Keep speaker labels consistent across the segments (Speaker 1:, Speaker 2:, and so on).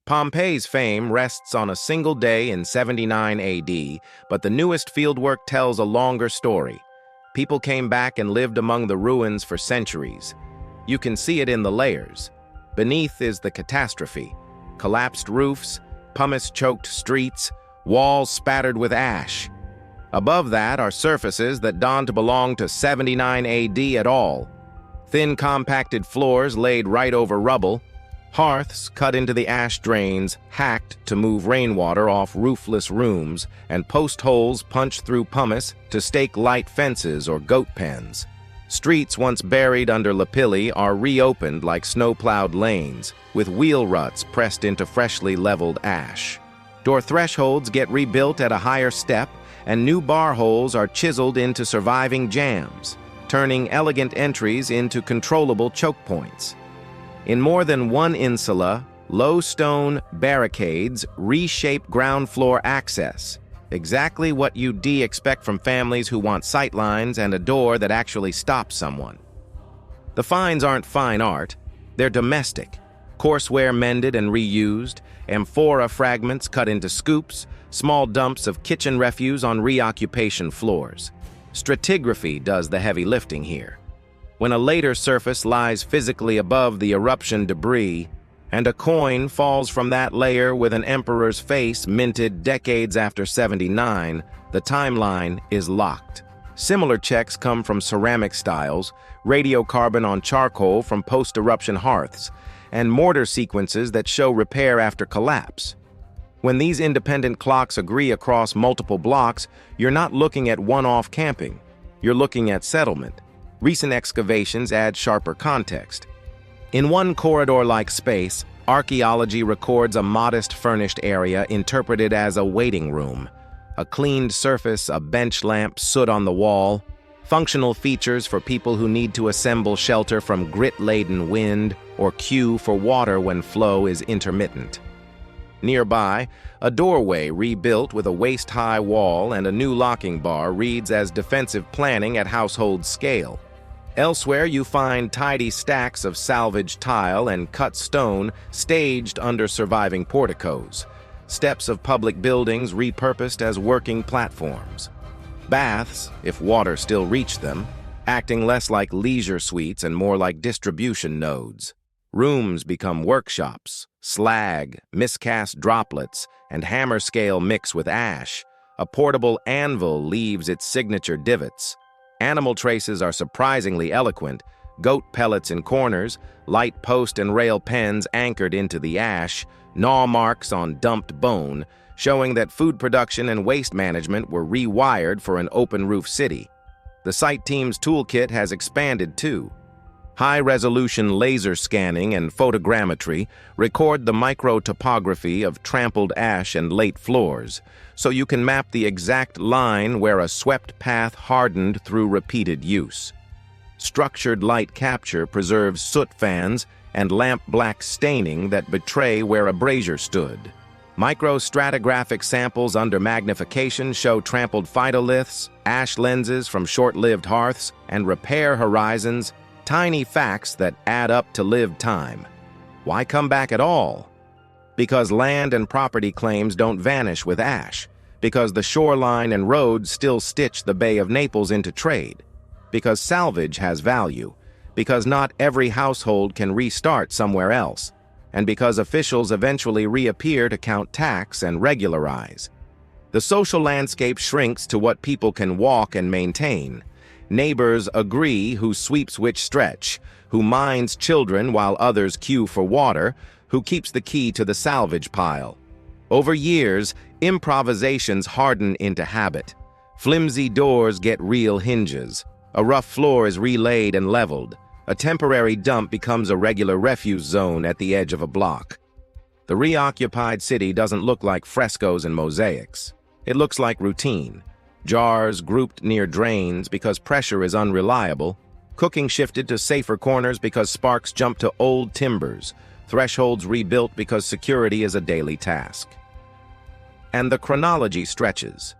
Speaker 1: Pompeii's fame rests on a single day in 79 AD, but the newest fieldwork tells a longer story. People came back and lived among the ruins for centuries. You can see it in the layers. Beneath is the catastrophe: collapsed roofs, pumice-choked streets, walls spattered with ash. Above that are surfaces that don't belong to 79 AD at all. Thin, compacted floors laid right over rubble, hearths cut into the ash drains, hacked to move rainwater off roofless rooms, and post holes punched through pumice to stake light fences or goat pens. Streets once buried under lapilli are reopened like snow-plowed lanes, with wheel ruts pressed into freshly leveled ash. Door thresholds get rebuilt at a higher step, and new bar holes are chiseled into surviving jambs, turning elegant entries into controllable choke points. In more than one insula, low stone barricades reshape ground floor access, exactly what you'd expect from families who want sightlines and a door that actually stops someone. The finds aren't fine art, they're domestic. Courseware mended and reused, amphora fragments cut into scoops, small dumps of kitchen refuse on reoccupation floors. Stratigraphy does the heavy lifting here. When a later surface lies physically above the eruption debris, and a coin falls from that layer with an emperor's face minted decades after 79, the timeline is locked. Similar checks come from ceramic styles, radiocarbon on charcoal from post-eruption hearths, and mortar sequences that show repair after collapse. When these independent clocks agree across multiple blocks, you're not looking at one-off camping. You're looking at settlement. Recent excavations add sharper context. In one corridor-like space, archaeology records a modest furnished area interpreted as a waiting room. A cleaned surface, a bench lamp, soot on the wall, functional features for people who need to assemble shelter from grit-laden wind or queue for water when flow is intermittent. Nearby, a doorway rebuilt with a waist-high wall and a new locking bar reads as defensive planning at household scale. Elsewhere, you find tidy stacks of salvage tile and cut stone staged under surviving porticos, steps of public buildings repurposed as working platforms. Baths, if water still reached them, acting less like leisure suites and more like distribution nodes. Rooms become workshops. Slag, miscast droplets, and hammer scale mix with ash. A portable anvil leaves its signature divots. Animal traces are surprisingly eloquent: goat pellets in corners, light post and rail pens anchored into the ash, gnaw marks on dumped bone, showing that food production and waste management were rewired for an open-roof city. The site team's toolkit has expanded too. High-resolution laser scanning and photogrammetry record the micro-topography of trampled ash and late floors, so you can map the exact line where a swept path hardened through repeated use. Structured light capture preserves soot fans and lamp-black staining that betray where a brazier stood. Micro-stratigraphic samples under magnification show trampled phytoliths, ash lenses from short-lived hearths, and repair horizons. Tiny facts that add up to lived time. Why come back at all? Because land and property claims don't vanish with ash. Because the shoreline and roads still stitch the Bay of Naples into trade. Because salvage has value. Because not every household can restart somewhere else. And because officials eventually reappear to count tax and regularize. The social landscape shrinks to what people can walk and maintain. Neighbors agree who sweeps which stretch, who minds children while others queue for water, who keeps the key to the salvage pile. Over years, improvisations harden into habit. Flimsy doors get real hinges. A rough floor is relaid and leveled. A temporary dump becomes a regular refuse zone at the edge of a block. The reoccupied city doesn't look like frescoes and mosaics. It looks like routine. Jars grouped near drains because pressure is unreliable, cooking shifted to safer corners because sparks jump to old timbers, thresholds rebuilt because security is a daily task. And the chronology stretches.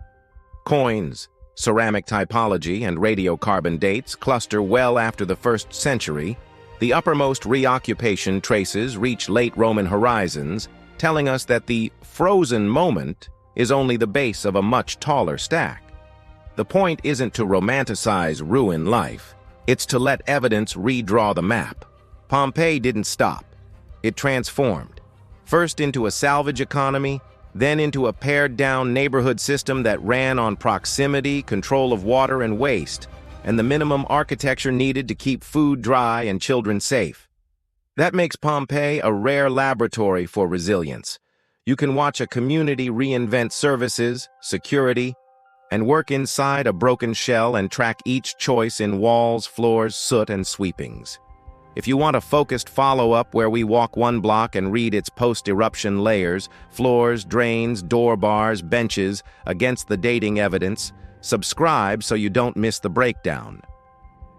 Speaker 1: Coins, ceramic typology, and radiocarbon dates cluster well after the 1st century. The uppermost reoccupation traces reach late Roman horizons, telling us that the frozen moment is only the base of a much taller stack. The point isn't to romanticize ruined life, it's to let evidence redraw the map. Pompeii didn't stop. It transformed, first into a salvage economy, then into a pared-down neighborhood system that ran on proximity, control of water and waste, and the minimum architecture needed to keep food dry and children safe. That makes Pompeii a rare laboratory for resilience. You can watch a community reinvent services, security, and work inside a broken shell and track each choice in walls, floors, soot, and sweepings. If you want a focused follow-up where we walk one block and read its post-eruption layers, floors, drains, door bars, benches, against the dating evidence, subscribe so you don't miss the breakdown.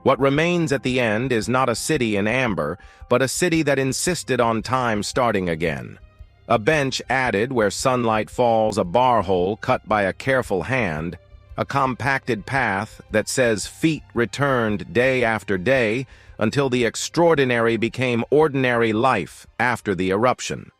Speaker 1: What remains at the end is not a city in amber, but a city that insisted on time starting again. A bench added where sunlight falls, a bar hole cut by a careful hand, a compacted path that says feet returned day after day until the extraordinary became ordinary life after the eruption.